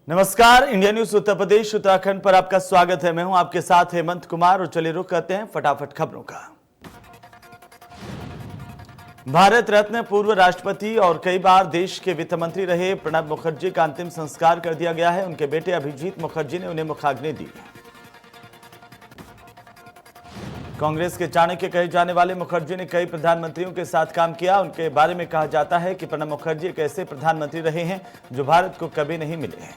नमस्कार, India news Uttar Pradesh Uttarakhand पर आपका स्वागत है। मैं हूं आपके साथ हेमंत कुमार और चलिए रुक करते हैं फटाफट खबरों का। भारत रत्न पूर्व राष्ट्रपति और कई बार देश के वित्त मंत्री रहे प्रणब मुखर्जी का अंतिम संस्कार कर दिया गया है। उनके बेटे अभिजीत मुखर्जी ने उन्हें मुखाग्नि दी। कांग्रेस के चाणक्य कहे जाने वाले मुखर्जी ने कई प्रधानमंत्रियों के साथ काम किया। उनके बारे में कहा जाता है कि प्रणब मुखर्जी एक ऐसे प्रधानमंत्री रहे हैं जो भारत को कभी नहीं मिले हैं।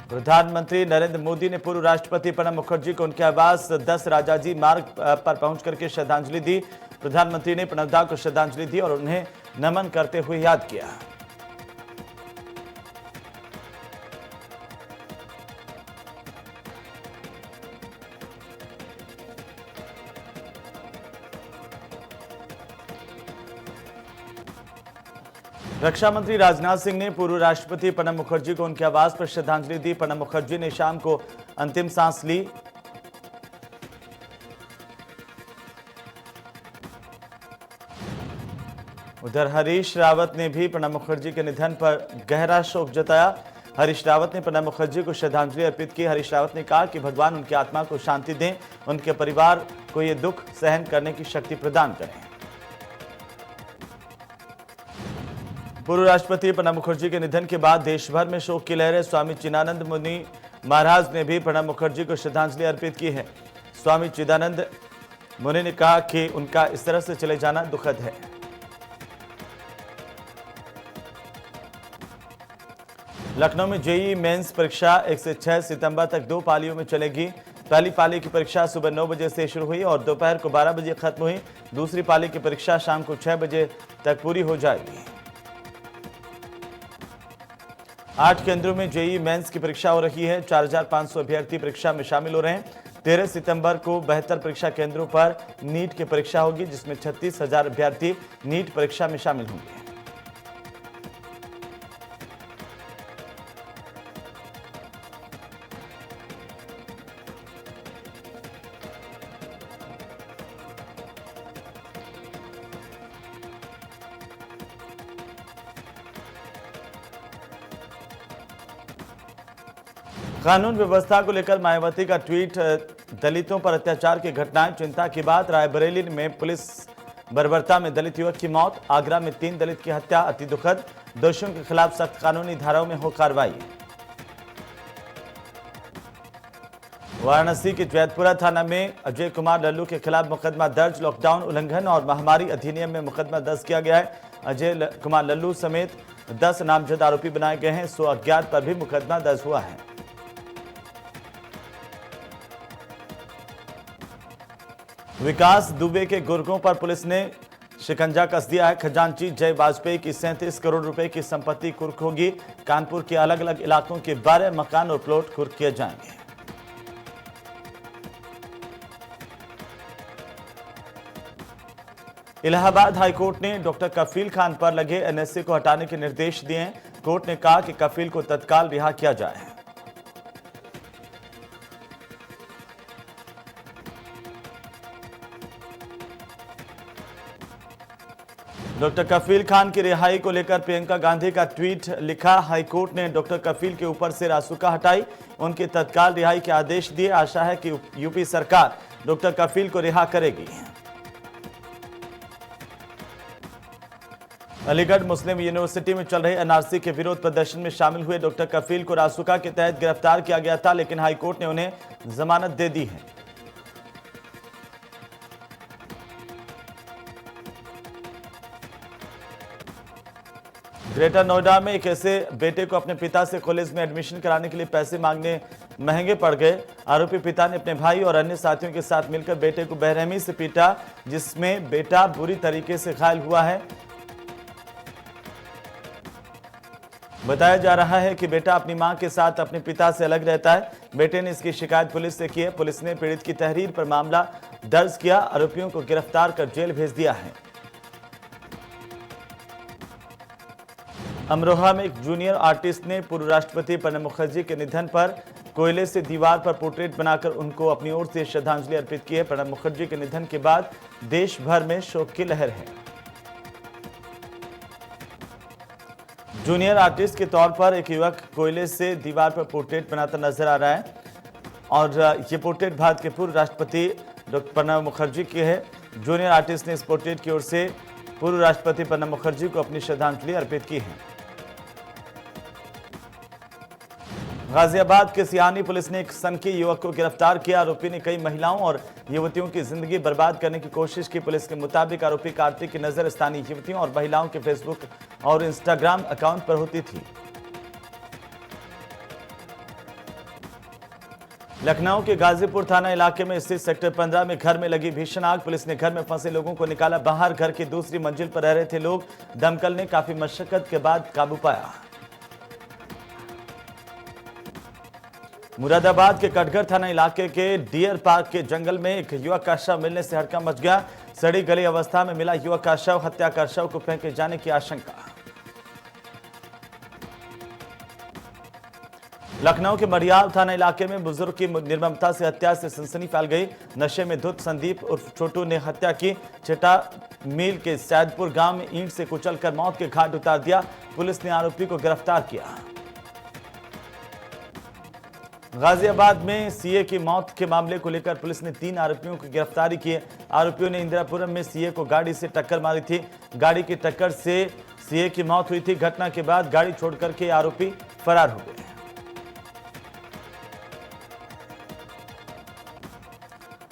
प्रधानमंत्री नरेंद्र मोदी ने पूर्व राष्ट्रपति प्रणब मुखर्जी को उनके आवास 10 राजाजी मार्ग पर पहुंच करके श्रद्धांजलि दी। प्रधानमंत्री ने प्रणबदा को श्रद्धांजलि दी और उन्हें नमन करते हुए याद किया। रक्षा मंत्री राजनाथ सिंह ने पूर्व राष्ट्रपति प्रणब मुखर्जी को उनके आवास पर श्रद्धांजलि दी। प्रणब मुखर्जी ने शाम को अंतिम सांस ली। उधर हरीश रावत ने भी प्रणब मुखर्जी के निधन पर गहरा शोक जताया। हरीश रावत ने प्रणब मुखर्जी को श्रद्धांजलि अर्पित की। हरीश रावत ने कहा कि भगवान उनकी आत्मा को शांति दें, उनके परिवार को ये दुख सहन करने की शक्ति प्रदान करें। पूर्व राष्ट्रपति प्रणब मुखर्जी के निधन के बाद देश भर में शोक की लहर। स्वामी चिदानंद मुनि महाराज ने भी प्रणब मुखर्जी को श्रद्धांजलि अर्पित की है। स्वामी चिदानंद मुनि ने कहा कि उनका इस तरह से चले जाना दुखद है। लखनऊ में जेईई मेंस परीक्षा 1 से 6 सितंबर तक 2 पालियों में चलेगी। पहली पाली की परीक्षा सुबह 9 बजे से शुरू हुई और दोपहर को 12 बजे खत्म हुई। दूसरी पाली की परीक्षा शाम को 6 बजे तक पूरी हो जाएगी। 8 केंद्रों में जेईई मेंस की परीक्षा हो रही है। 4500 अभ्यर्थी परीक्षा में शामिल हो रहे हैं। 13 सितंबर को 72 परीक्षा केंद्रों पर नीट की परीक्षा होगी, जिसमें 36,000 अभ्यर्थी नीट परीक्षा में शामिल होंगे। कानून व्यवस्था को लेकर मायावती का ट्वीट। दलितों पर अत्याचार की घटनाएं चिंता की बात। रायबरेली में पुलिस बर्बरता में दलित युवक की मौत। आगरा में 3 दलित की हत्या अति दुखद। दोषियों के खिलाफ सख्त कानूनी धाराओं में हो कार्रवाई। वाराणसी के जैतपुरा थाना में अजय कुमार लल्लू के खिलाफ मुकदमा दर्ज। लॉकडाउन उल्लंघन और महामारी अधिनियम में मुकदमा दर्ज किया गया है। अजय कुमार लल्लू समेत 10 नामजद आरोपी बनाए गए हैं। 100 अज्ञात पर भी मुकदमा दर्ज हुआ है। विकास दुबे के गुर्गों पर पुलिस ने शिकंजा कस दिया है। खजांची जय वाजपेयी की 37 करोड़ रुपए की संपत्ति कुर्क होगी। कानपुर के अलग अलग इलाकों के 12 मकान और प्लॉट कुर्क किए जाएंगे। इलाहाबाद हाईकोर्ट ने डॉक्टर कफील खान पर लगे एनएसए को हटाने के निर्देश दिए हैं। कोर्ट ने कहा कि कफील को तत्काल रिहा किया जाए। डॉक्टर कफील खान की रिहाई को लेकर प्रियंका गांधी का ट्वीट लिखा। हाईकोर्ट ने डॉक्टर कफील के ऊपर से रासुका हटाई, उनकी तत्काल रिहाई के आदेश दिए। आशा है कि यूपी सरकार डॉक्टर कफील को रिहा करेगी। अलीगढ़ मुस्लिम यूनिवर्सिटी में चल रहे एनआरसी के विरोध प्रदर्शन में शामिल हुए डॉक्टर कफील को रासुका के तहत गिरफ्तार किया गया था, लेकिन हाईकोर्ट ने उन्हें जमानत दे दी है। ग्रेटर नोएडा में एक ऐसे बेटे को अपने पिता से कॉलेज में एडमिशन कराने के लिए पैसे मांगने महंगे पड़ गए। आरोपी पिता ने अपने भाई और अन्य साथियों के साथ मिलकर बेटे को बेरहमी से पीटा, जिसमें बेटा बुरी तरीके से घायल हुआ है। बताया जा रहा है कि बेटा अपनी मां के साथ अपने पिता से अलग रहता है। बेटे ने इसकी शिकायत पुलिस से की है। पुलिस ने पीड़ित की तहरीर पर मामला दर्ज किया। आरोपियों को गिरफ्तार कर जेल भेज दिया है। अमरोहा में एक जूनियर आर्टिस्ट ने पूर्व राष्ट्रपति प्रणब मुखर्जी के निधन पर कोयले से दीवार पर पोर्ट्रेट बनाकर उनको अपनी ओर से श्रद्धांजलि अर्पित की है। प्रणब मुखर्जी के निधन के बाद देश भर में शोक की लहर है। जूनियर आर्टिस्ट के तौर पर एक युवक कोयले से दीवार पर पोर्ट्रेट बनाता नजर आ रहा है और ये पोर्ट्रेट भारत के पूर्व राष्ट्रपति डॉक्टर प्रणब मुखर्जी की है। जूनियर आर्टिस्ट ने इस पोर्ट्रेट की ओर से पूर्व राष्ट्रपति प्रणब मुखर्जी को अपनी श्रद्धांजलि अर्पित की है। गाजियाबाद के सियानी पुलिस ने एक सनकी युवक को गिरफ्तार किया। आरोपी ने कई महिलाओं और युवतियों की जिंदगी बर्बाद करने की कोशिश की। पुलिस के मुताबिक आरोपी कार्तिक की नजर स्थानीय युवतियों और महिलाओं के फेसबुक और इंस्टाग्राम अकाउंट पर होती थी। लखनऊ के गाजीपुर थाना इलाके में स्थित सेक्टर 15 में घर में लगी भीषण आग। पुलिस ने घर में फंसे लोगों को निकाला बाहर। घर की दूसरी मंजिल पर रह रहे थे लोग। दमकल ने काफी मशक्कत के बाद काबू पाया। मुरादाबाद के कटघर थाना इलाके के डियर पार्क के जंगल में एक युवक का शव मिलने से हड़कंप मच गया। सड़ी गली अवस्था में मिला युवक का शव। हत्या कर शव को फेंके जाने की आशंका। लखनऊ के मड़ियाल थाना इलाके में बुजुर्ग की निर्ममता से हत्या से सनसनी फैल गई। नशे में धुत संदीप उर्फ छोटू ने हत्या की। छेटा मील के सैदपुर गांव में ईंट से कुचलकर मौत के घाट उतार दिया। पुलिस ने आरोपी को गिरफ्तार किया। गाजियाबाद में सीए की मौत के मामले को लेकर पुलिस ने 3 आरोपियों की गिरफ्तारी की है। आरोपियों ने इंदिरापुरम में सीए को गाड़ी से टक्कर मारी थी। गाड़ी की टक्कर से सीए की मौत हुई थी। घटना के बाद गाड़ी छोड़कर के आरोपी फरार हो गए।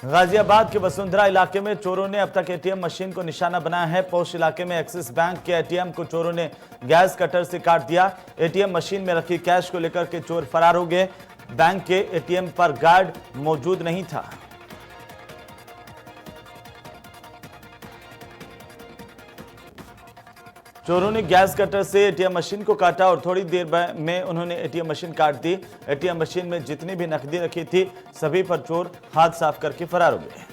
गाजियाबाद के वसुंधरा इलाके में चोरों ने अब तक एटीएम मशीन को निशाना बनाया है। पोस्ट इलाके में एक्सिस बैंक के एटीएम को चोरों ने गैस कटर से काट दिया। एटीएम मशीन में रखी कैश को लेकर के चोर फरार हो गए। बैंक के एटीएम पर गार्ड मौजूद नहीं था। चोरों ने गैस कटर से एटीएम मशीन को काटा और थोड़ी देर में उन्होंने एटीएम मशीन काट दी। एटीएम मशीन में जितनी भी नकदी रखी थी सभी पर चोर हाथ साफ करके फरार हो गए।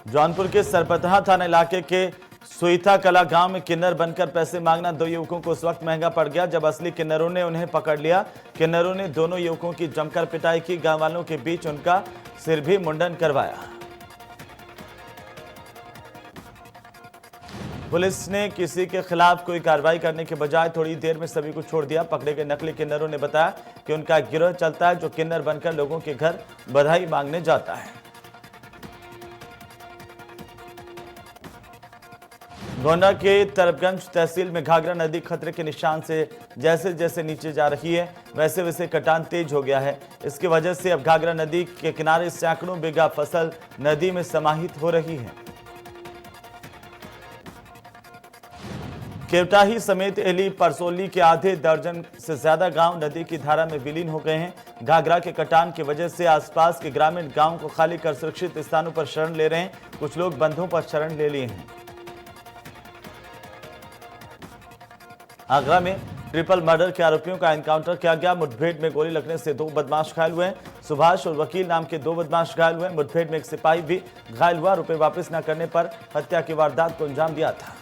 जौनपुर के सरपतहा थाना इलाके के सुईथा कला गांव में किन्नर बनकर पैसे मांगना 2 युवकों को उस वक्त महंगा पड़ गया जब असली किन्नरों ने उन्हें पकड़ लिया। किन्नरों ने दोनों युवकों की जमकर पिटाई की। गांव वालों के बीच उनका सिर भी मुंडन करवाया। पुलिस ने किसी के खिलाफ कोई कार्रवाई करने के बजाय थोड़ी देर में सभी को छोड़ दिया। पकड़े गए नकली किन्नरों ने बताया कि उनका एक गिरोह चलता है जो किन्नर बनकर लोगों के घर बधाई मांगने जाता है। गोंडा के तरफगंज तहसील में घाघरा नदी खतरे के निशान से जैसे जैसे नीचे जा रही है वैसे वैसे कटान तेज हो गया है। इसकी वजह से अब घाघरा नदी के किनारे सैकड़ों बीघा फसल नदी में समाहित हो रही है। केवटाही समेत एली परसोली के आधे दर्जन से ज्यादा गांव नदी की धारा में विलीन हो गए हैं। घाघरा के कटान की वजह से आसपास के ग्रामीण गांव को खाली कर सुरक्षित स्थानों पर शरण ले रहे हैं। कुछ लोग बंधों पर शरण ले लिए हैं। आगरा में ट्रिपल मर्डर के आरोपियों का एनकाउंटर किया गया। मुठभेड़ में गोली लगने से 2 बदमाश घायल हुए। सुभाष और वकील नाम के 2 बदमाश घायल हुए। मुठभेड़ में एक सिपाही भी घायल हुआ। रुपए वापस न करने पर हत्या की वारदात को अंजाम दिया था।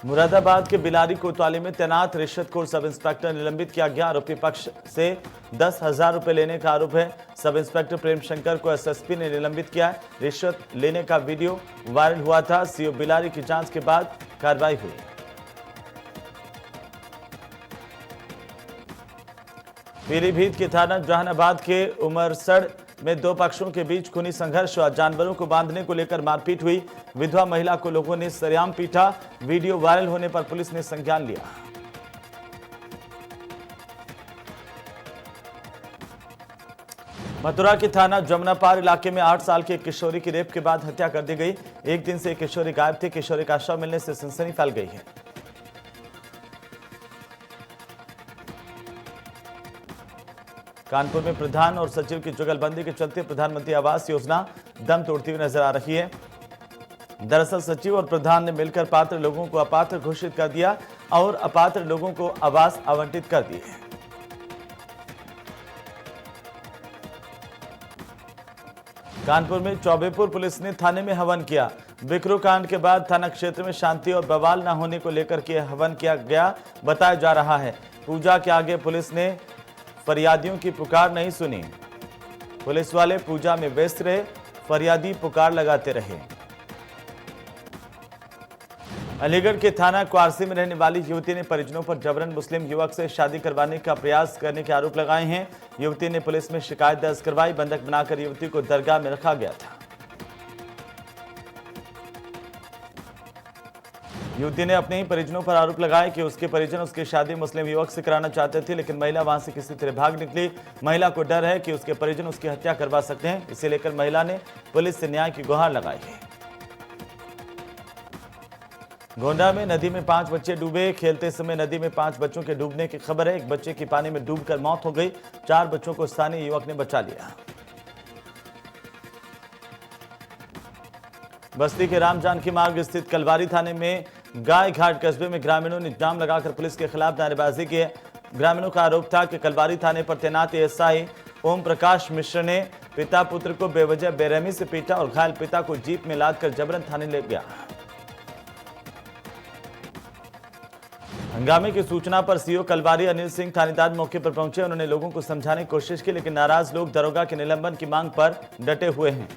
मुरादाबाद के बिलारी कोतवाली में तैनात रिश्वतखोर सब इंस्पेक्टर निलंबित किया गया। आरोपी पक्ष से 10,000 रुपए लेने का आरोप है। सब इंस्पेक्टर प्रेम शंकर को एसएसपी ने निलंबित किया है। रिश्वत लेने का वीडियो वायरल हुआ था। सीओ बिलारी की जांच के बाद कार्रवाई हुई। पीलीभीत के थाना जहानाबाद के उमरसड़ में 2 पक्षों के बीच खूनी संघर्ष हुआ। जानवरों को बांधने को लेकर मारपीट हुई। विधवा महिला को लोगों ने सरेआम पीटा। वीडियो वायरल होने पर पुलिस ने संज्ञान लिया। मथुरा के थाना जमुनापार इलाके में 8 साल की एक किशोरी की रेप के बाद हत्या कर दी गई। एक दिन से एक किशोरी गायब थी। किशोरी का शव मिलने से सनसनी फैल गई है। कानपुर में प्रधान और सचिव की जुगलबंदी के चलते प्रधानमंत्री आवास योजना दम तोड़ती हुई नजर आ रही है। दरअसल सचिव और प्रधान ने मिलकर पात्र लोगों को अपात्र घोषित कर दिया और अपात्र लोगों को आवास आवंटित कर दिए। कानपुर में चौबेपुर पुलिस ने थाने में हवन किया। बिकरू कांड के बाद थाना क्षेत्र में शांति और बवाल न होने को लेकर के हवन किया गया बताया जा रहा है। पूजा के आगे पुलिस ने फरियादियों की पुकार नहीं सुनी। पुलिस वाले पूजा में व्यस्त रहे। फरियादी पुकार लगाते रहे। अलीगढ़ के थाना क्वारसी में रहने वाली युवती ने परिजनों पर जबरन मुस्लिम युवक से शादी करवाने का प्रयास करने के आरोप लगाए हैं। युवती ने पुलिस में शिकायत दर्ज करवाई। बंधक बनाकर युवती को दरगाह में रखा गया था। युवती ने अपने ही परिजनों पर आरोप लगाया कि उसके परिजन उसकी शादी मुस्लिम युवक से कराना चाहते थे, लेकिन महिला वहां से किसी तरह भाग निकली। महिला को डर है कि उसके परिजन उसकी हत्या करवा सकते हैं। इसे लेकर महिला ने पुलिस से न्याय की गुहार लगाई है। गोंडा में नदी में 5 बच्चे डूबे। खेलते समय नदी में 5 बच्चों के डूबने की खबर है। एक बच्चे की पानी में डूबकर मौत हो गई। 4 बच्चों को स्थानीय युवक ने बचा लिया। बस्ती के राम जानकी मार्ग स्थित कलवारी थाने में गाय घाट कस्बे में ग्रामीणों ने जाम लगाकर पुलिस के खिलाफ नारेबाजी की। ग्रामीणों का आरोप था कि कलवारी थाने पर तैनात एएसआई ओम प्रकाश मिश्र ने पिता पुत्र को बेवजह बेरहमी से पीटा और घायल पिता को जीप में लादकर जबरन थाने ले गया। हंगामे की सूचना पर सीओ कलवारी अनिल सिंह थानेदार मौके पर पहुंचे। उन्होंने लोगों को समझाने की कोशिश की, लेकिन नाराज लोग दरोगा के निलंबन की मांग पर डटे हुए हैं।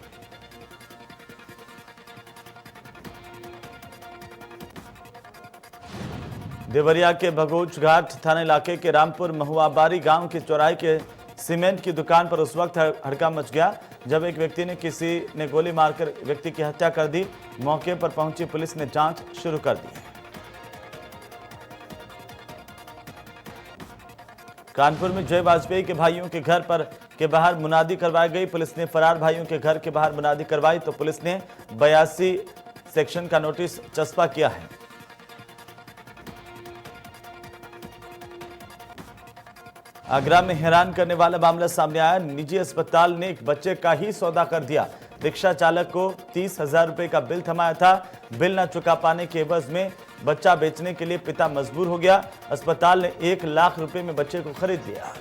देवरिया के भगोच घाट थाना इलाके के रामपुर महुआबारी गांव के चौराहे के सीमेंट की दुकान पर उस वक्त हड़कंप मच गया जब एक व्यक्ति ने किसी ने गोली मारकर व्यक्ति की हत्या कर दी। मौके पर पहुंची पुलिस ने जांच शुरू कर दी। कानपुर में जय वाजपेयी के भाइयों के घर पर के बाहर मुनादी करवाई गई। पुलिस ने फरार भाइयों के घर के बाहर मुनादी करवाई तो पुलिस ने 82 सेक्शन का नोटिस चस्पा किया है। आगरा में हैरान करने वाला मामला सामने आया। निजी अस्पताल ने एक बच्चे का ही सौदा कर दिया। रिक्शा चालक को 30,000 रुपए का बिल थमाया था। बिल न चुका पाने के एवज में बच्चा बेचने के लिए पिता मजबूर हो गया। अस्पताल ने 1 लाख रुपए में बच्चे को खरीद लिया।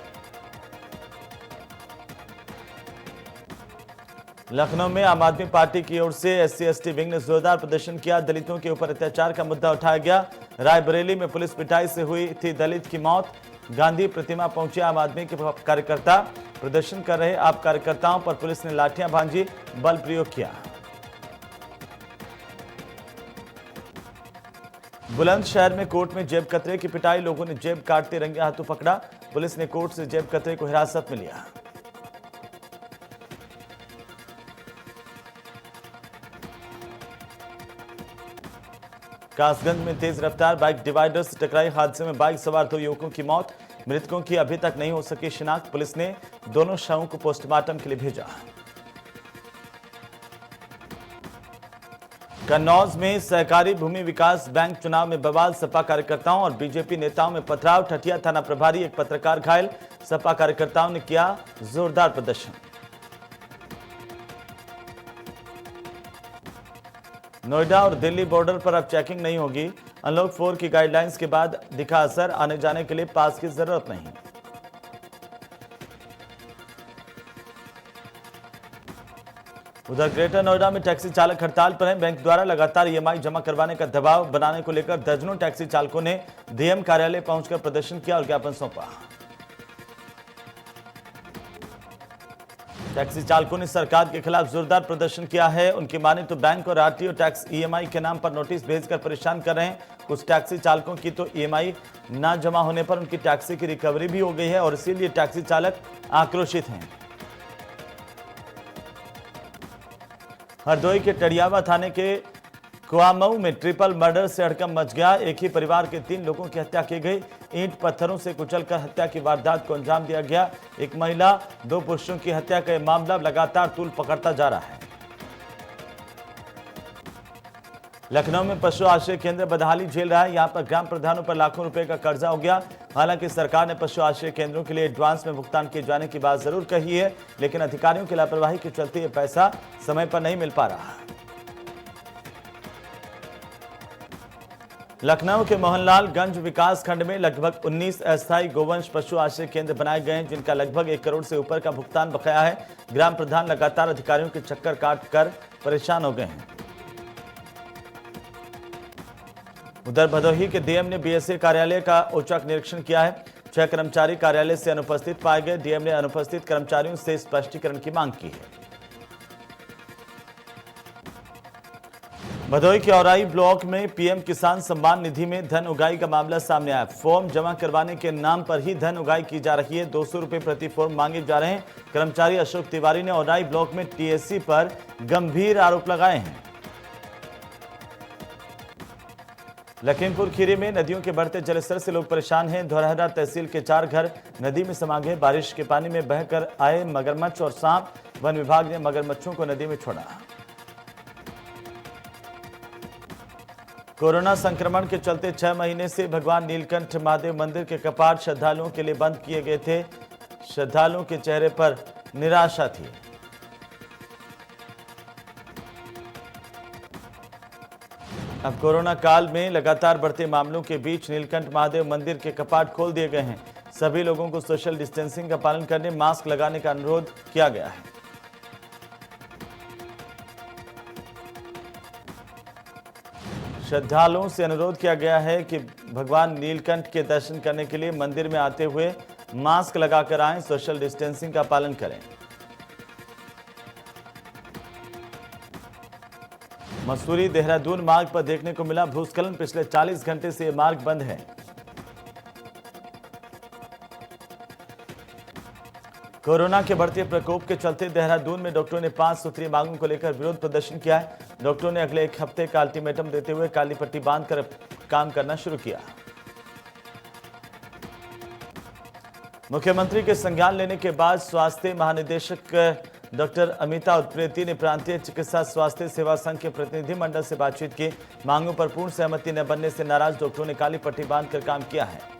लखनऊ में आम आदमी पार्टी की ओर से SC/ST विंग ने जोरदार प्रदर्शन किया। दलितों के ऊपर अत्याचार का मुद्दा उठाया गया। रायबरेली में पुलिस पिटाई से हुई थी दलित की मौत। गांधी प्रतिमा पहुंचे आम आदमी के कार्यकर्ता। प्रदर्शन कर रहे आप कार्यकर्ताओं पर पुलिस ने लाठियां भांजी, बल प्रयोग किया। बुलंदशहर में कोर्ट में जेब कतरे की पिटाई। लोगों ने जेब काटते रंगे हाथों पकड़ा। पुलिस ने कोर्ट से जेब कतरे को हिरासत में लिया। कासगंज में तेज रफ्तार बाइक डिवाइडर से टकराई। हादसे में बाइक सवार 2 युवकों की मौत। मृतकों की अभी तक नहीं हो सकी शिनाख्त। पुलिस ने दोनों शवों को पोस्टमार्टम के लिए भेजा। कन्नौज में सहकारी भूमि विकास बैंक चुनाव में बवाल। सपा कार्यकर्ताओं और बीजेपी नेताओं में पथराव। ठठिया थाना प्रभारी एक पत्रकार घायल। सपा कार्यकर्ताओं ने किया जोरदार प्रदर्शन। नोएडा और दिल्ली बॉर्डर पर अब चेकिंग नहीं होगी। अनलॉक 4 की गाइडलाइंस के बाद दिखा असर। आने जाने के लिए पास की जरूरत नहीं। उधर ग्रेटर नोएडा में टैक्सी चालक हड़ताल पर हैं। बैंक द्वारा लगातार EMI जमा करवाने का दबाव बनाने को लेकर दर्जनों टैक्सी चालकों ने DM कार्यालय पहुंचकर प्रदर्शन किया और ज्ञापन सौंपा। टैक्सी चालकों ने सरकार के खिलाफ जोरदार प्रदर्शन किया है। उनकी माने तो बैंक और RTO टैक्स EMI के नाम पर नोटिस भेजकर परेशान कर रहे हैं। कुछ टैक्सी चालकों की तो EMI ना जमा होने पर उनकी टैक्सी की रिकवरी भी हो गई है और इसीलिए टैक्सी चालक आक्रोशित हैं। हरदोई के टड़ियावा थाने के कुआमऊ में ट्रिपल मर्डर से हड़कंप मच गया। एक ही परिवार के 3 लोगों की हत्या की गई। ईंट पत्थरों से कुचलकर हत्या की वारदात को अंजाम दिया गया। एक महिला 2 पुरुषों की हत्या का मामला लगातार तूल पकड़ता जा रहा है। लखनऊ में पशु आश्रय केंद्र बदहाली झेल रहा है। यहां पर ग्राम प्रधानों पर लाखों रुपए का कर्जा हो गया। हालांकि सरकार ने पशु आश्रय केंद्रों के लिए एडवांस में भुगतान किए जाने की बात जरूर कही है, लेकिन अधिकारियों की लापरवाही के चलते यह पैसा समय पर नहीं मिल पा रहा। लखनऊ के मोहनलालगंज विकास खंड में लगभग 19 अस्थायी गोवंश पशु आश्रय केंद्र बनाए गए हैं, जिनका लगभग 1 करोड़ से ऊपर का भुगतान बकाया है। ग्राम प्रधान लगातार अधिकारियों के चक्कर काटकर परेशान हो गए हैं। उधर भदोही के डीएम ने BSA कार्यालय का औचक निरीक्षण किया है। 6 कर्मचारी कार्यालय से अनुपस्थित पाए गए। डीएम ने अनुपस्थित कर्मचारियों से स्पष्टीकरण की मांग की है। भदोही के औराई ब्लॉक में पीएम किसान सम्मान निधि में धन उगाही का मामला सामने आया। फॉर्म जमा करवाने के नाम पर ही धन उगाही की जा रही है। 200 रुपए प्रति फॉर्म मांगे जा रहे हैं। कर्मचारी अशोक तिवारी ने औराई ब्लॉक में टीएससी पर गंभीर आरोप लगाए हैं। लखीमपुर खीरी में नदियों के बढ़ते जलस्तर से लोग परेशान हैं। धौरहरा तहसील के 4 घर नदी में समा गए। बारिश के पानी में बहकर आए मगरमच्छ और सांप। वन विभाग ने मगरमच्छों को नदी में छोड़ा। कोरोना संक्रमण के चलते 6 महीने से भगवान नीलकंठ महादेव मंदिर के कपाट श्रद्धालुओं के लिए बंद किए गए थे। श्रद्धालुओं के चेहरे पर निराशा थी। अब कोरोना काल में लगातार बढ़ते मामलों के बीच नीलकंठ महादेव मंदिर के कपाट खोल दिए गए हैं। सभी लोगों को सोशल डिस्टेंसिंग का पालन करने, मास्क लगाने का अनुरोध किया गया है। श्रद्धालुओं से अनुरोध किया गया है कि भगवान नीलकंठ के दर्शन करने के लिए मंदिर में आते हुए मास्क लगाकर आएं, सोशल डिस्टेंसिंग का पालन करें। मसूरी देहरादून मार्ग पर देखने को मिला भूस्खलन। पिछले 40 घंटे से यह मार्ग बंद है। कोरोना के बढ़ते प्रकोप के चलते देहरादून में डॉक्टरों ने 5 सूत्रीय मांगों को लेकर विरोध प्रदर्शन किया है। डॉक्टरों ने अगले 1 हफ्ते का अल्टीमेटम देते हुए काली पट्टी बांधकर काम करना शुरू किया। मुख्यमंत्री के संज्ञान लेने के बाद स्वास्थ्य महानिदेशक डॉक्टर अमिता उत्प्रेती ने प्रांतीय चिकित्सा स्वास्थ्य सेवा संघ के प्रतिनिधि मंडल से बातचीत की। मांगों पर पूर्ण सहमति न बनने से नाराज डॉक्टरों ने काली पट्टी बांधकर काम किया है।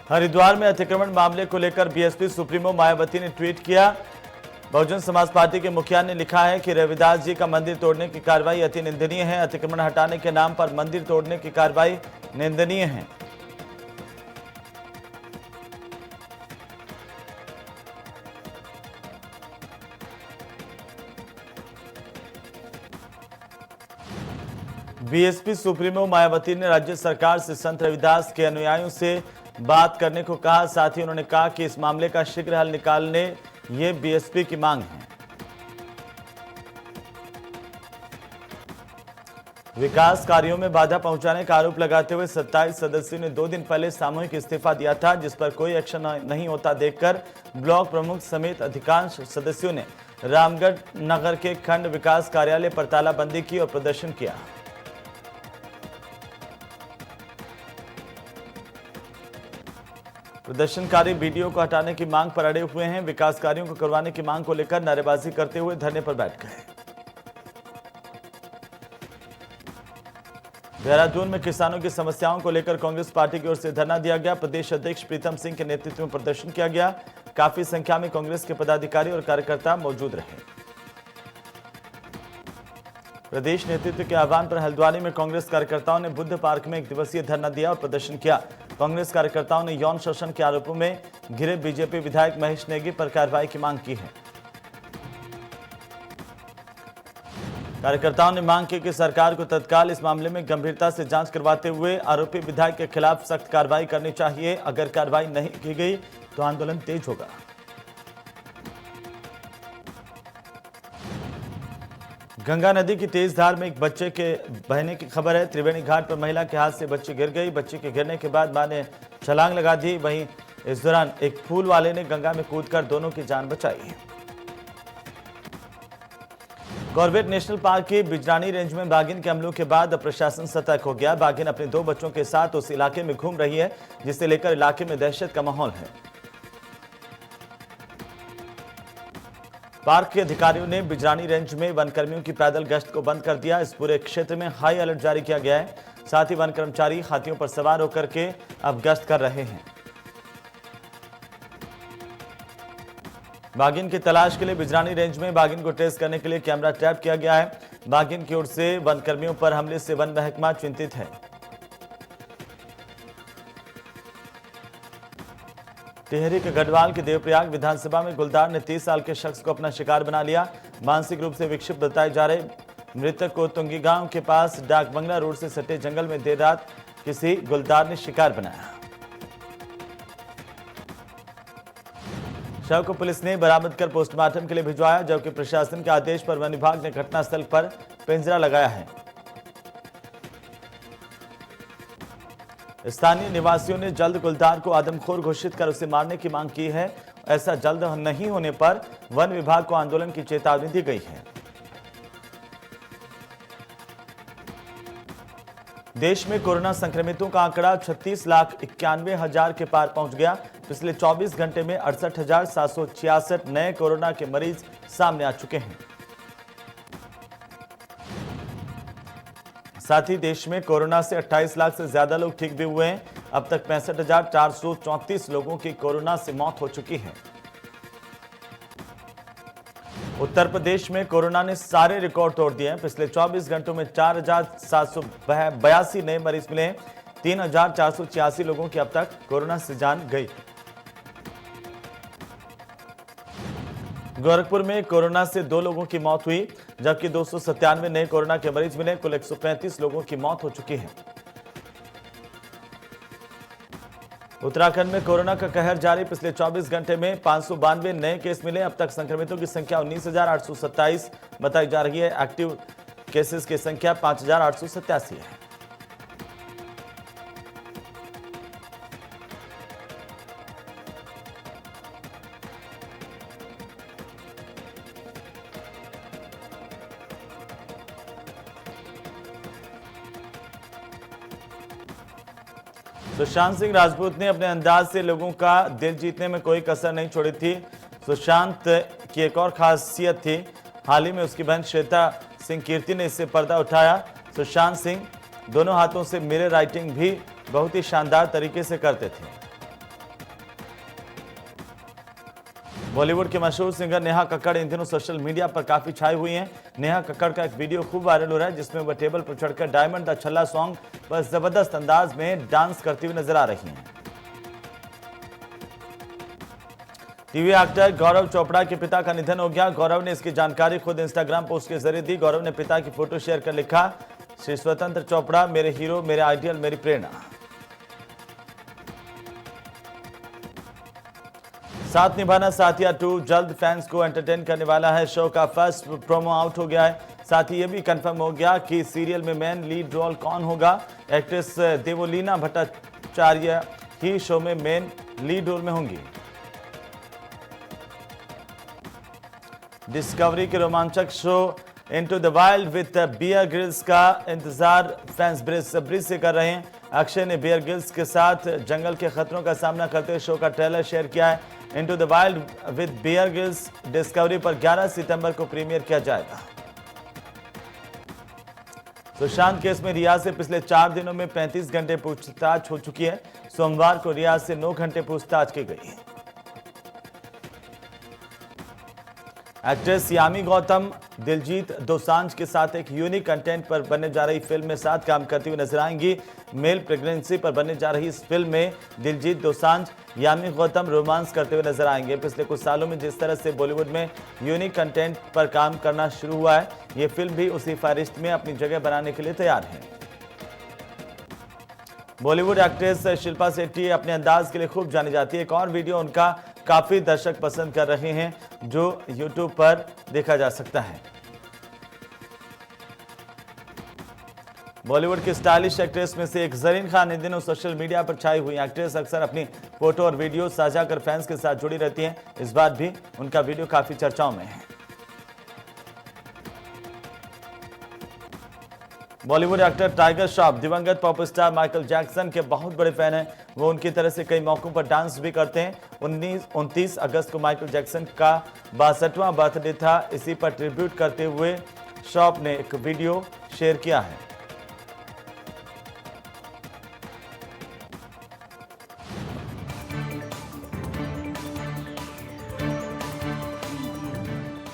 हरिद्वार में अतिक्रमण मामले को लेकर बीएसपी सुप्रीमो मायावती ने ट्वीट किया। बहुजन समाज पार्टी के मुखिया ने लिखा है कि रविदास जी का मंदिर तोड़ने की कार्रवाई अति निंदनीय है। अतिक्रमण हटाने के नाम पर मंदिर तोड़ने की कार्रवाई निंदनीय है। बीएसपी सुप्रीमो मायावती ने राज्य सरकार से संत रविदास के अनुयायियों से बात करने को कहा। साथ ही उन्होंने कहा कि इस मामले का शीघ्र हल निकालने ये बीएसपी की मांग है। विकास कार्यों में बाधा पहुंचाने का आरोप लगाते हुए 27 सदस्यों ने 2 दिन पहले सामूहिक इस्तीफा दिया था, जिस पर कोई एक्शन नहीं होता देखकर ब्लॉक प्रमुख समेत अधिकांश सदस्यों ने रामगढ़ नगर के खंड विकास कार्यालय पर तालाबंदी की और प्रदर्शन किया। प्रदर्शनकारी वीडियो को हटाने की मांग पर अड़े हुए हैं। विकास कार्यों को करवाने की मांग को लेकर नारेबाजी करते हुए धरने पर बैठ गए। देहरादून में किसानों की समस्याओं को लेकर कांग्रेस पार्टी की ओर से धरना दिया गया। प्रदेश अध्यक्ष प्रीतम सिंह के नेतृत्व में प्रदर्शन किया गया। काफी संख्या में कांग्रेस के पदाधिकारी और कार्यकर्ता मौजूद रहे। प्रदेश नेतृत्व के आह्वान पर हल्द्वानी में कांग्रेस कार्यकर्ताओं ने बुद्ध पार्क में 1 दिवसीय धरना दिया और प्रदर्शन किया। कांग्रेस कार्यकर्ताओं ने यौन शोषण के आरोपों में घिरे बीजेपी विधायक महेश नेगी पर कार्रवाई की मांग की है। कार्यकर्ताओं ने मांग की कि सरकार को तत्काल इस मामले में गंभीरता से जांच करवाते हुए आरोपी विधायक के खिलाफ सख्त कार्रवाई करनी चाहिए। अगर कार्रवाई नहीं की गई तो आंदोलन तेज होगा। गंगा नदी की तेज धार में एक बच्चे के बहने की खबर है। त्रिवेणी घाट पर महिला के हाथ से बच्ची गिर गई। बच्ची के गिरने के बाद मां ने छलांग लगा दी। वहीं इस दौरान एक फूल वाले ने गंगा में कूदकर दोनों की जान बचाई। कॉर्बेट नेशनल पार्क की बिजरानी रेंज में बाघिन के हमलों के बाद अब प्रशासन सतर्क हो गया। बाघिन अपने 2 बच्चों के साथ उस इलाके में घूम रही है, जिसे लेकर इलाके में दहशत का माहौल है। पार्क के अधिकारियों ने बिजरानी रेंज में वनकर्मियों की पैदल गश्त को बंद कर दिया। इस पूरे क्षेत्र में हाई अलर्ट जारी किया गया है। साथ ही वन कर्मचारी हाथियों पर सवार होकर के अब गश्त कर रहे हैं। बाघिन की तलाश के लिए बिजरानी रेंज में बाघिन को ट्रेस करने के लिए कैमरा टैप किया गया है। बाघिन की ओर से वन कर्मियों पर हमले से वन महकमा चिंतित है। टिहरी के गढ़वाल के देवप्रयाग विधानसभा में गुलदार ने 30 साल के शख्स को अपना शिकार बना लिया। मानसिक रूप से विक्षिप्त बताए जा रहे मृतक को तुंगी गांव के पास डाक बंगला रोड से सटे जंगल में देर रात किसी गुलदार ने शिकार बनाया। शव को पुलिस ने बरामद कर पोस्टमार्टम के लिए भिजवाया, जबकि प्रशासन के आदेश पर वन विभाग ने घटनास्थल पर पिंजरा लगाया है। स्थानीय निवासियों ने जल्द गुलदार को आदमखोर घोषित कर उसे मारने की मांग की है। ऐसा जल्द नहीं होने पर वन विभाग को आंदोलन की चेतावनी दी गई है। देश में कोरोना संक्रमितों का आंकड़ा 36,91,000 के पार पहुंच गया। पिछले 24 घंटे में 68,766 नए कोरोना के मरीज सामने आ चुके हैं। साथ ही देश में कोरोना से 28 लाख से ज्यादा लोग ठीक भी हुए हैं। अब तक 65,434 लोगों की कोरोना से मौत हो चुकी है। उत्तर प्रदेश में कोरोना ने सारे रिकॉर्ड तोड़ दिए हैं। पिछले 24 घंटों में 4,782 नए मरीज मिले हैं। 3,486 लोगों की अब तक कोरोना से जान गई। गोरखपुर में कोरोना से 2 लोगों की मौत हुई, जबकि 297 नए कोरोना के मरीज मिले। कुल 135 लोगों की मौत हो चुकी है। उत्तराखंड में कोरोना का कहर जारी। पिछले 24 घंटे में 592 नए केस मिले। अब तक संक्रमितों की संख्या 19,827 बताई जा रही है। एक्टिव केसेस की संख्या 5,887 है। सुशांत सिंह राजपूत ने अपने अंदाज से लोगों का दिल जीतने में कोई कसर नहीं छोड़ी थी। सुशांत की एक और खासियत थी। हाल ही में उसकी बहन श्वेता सिंह कीर्ति ने इससे पर्दा उठाया। सुशांत सिंह दोनों हाथों से मिरर राइटिंग भी बहुत ही शानदार तरीके से करते थे। बॉलीवुड के मशहूर सिंगर नेहा कक्कड़ इन दिनों सोशल मीडिया पर काफी छाई हुई हैं। नेहा कक्कड़ का एक वीडियो खूब वायरल हो रहा है, जिसमें वह टेबल पर चढ़कर डायमंड द छल्ला सॉन्ग पर जबरदस्त अंदाज में डांस करती हुई नजर आ रही हैं। टीवी एक्टर गौरव चोपड़ा के पिता का निधन हो गया। गौरव ने इसकी जानकारी खुद इंस्टाग्राम पोस्ट के जरिए दी। गौरव ने पिता की फोटो शेयर कर लिखा, श्री स्वतंत्र चोपड़ा मेरे हीरो, मेरे आइडियल, मेरी प्रेरणा। साथ निभाना साथिया 2 जल्द फैंस को एंटरटेन करने वाला है। शो का फर्स्ट प्रोमो आउट हो गया है। साथ ही यह भी कंफर्म हो गया कि सीरियल में मेन लीड रोल कौन होगा। एक्ट्रेस देवोलीना भट्टाचार्य ही शो में मेन लीड रोल में होंगी। डिस्कवरी के रोमांचक show into the wild with Bear Grylls का इंतजार फैंस बेसब्री से कर रहे हैं। अक्षय ने बियर ग्रिल्स के साथ जंगल के खतरों का सामना करते हुए शो का ट्रेलर शेयर किया है। Into the wild with Bear Grylls discovery पर 11 सितंबर को प्रीमियर किया जाएगा। सुशांत केस में रिया से पिछले 4 दिनों में 35 घंटे पूछताछ हो चुकी है। सोमवार को रिया से 9 घंटे पूछताछ की गई है। एक्ट्रेस यामी गौतम दिलजीत दोसांझ के साथ एक यूनिक कंटेंट पर बनने जा रही फिल्म में साथ काम करती हुई नजर आएंगी। मेल प्रेगनेंसी पर बनने जा रही इस फिल्म में दिलजीत दोसांझ यामी गौतम रोमांस करते हुए नजर आएंगे। पिछले कुछ सालों में जिस तरह से बॉलीवुड में यूनिक कंटेंट पर काम करना शुरू हुआ है, ये फिल्म भी उसी फहरिस्त में अपनी जगह बनाने के लिए तैयार है। बॉलीवुड एक्ट्रेस शिल्पा शेट्टी अपने अंदाज के लिए खूब जानी जाती है। एक और वीडियो उनका काफी दर्शक पसंद कर रहे हैं, जो यूट्यूब पर देखा जा सकता है। बॉलीवुड की स्टाइलिश एक्ट्रेस में से एक जरीन खान इन दिनों सोशल मीडिया पर छाई हुई। एक्ट्रेस अक्सर अपनी फोटो और वीडियो साझा कर फैंस के साथ जुड़ी रहती हैं। इस बार भी उनका वीडियो काफी चर्चाओं में है। बॉलीवुड एक्टर टाइगर श्रॉफ दिवंगत पॉप स्टार माइकल जैक्सन के बहुत बड़े फैन हैं। वो उनकी तरह से कई मौकों पर डांस भी करते हैं। 29 अगस्त को माइकल जैक्सन का 62वां बर्थडे था। इसी पर ट्रिब्यूट करते हुए श्रॉफ ने एक वीडियो शेयर किया है।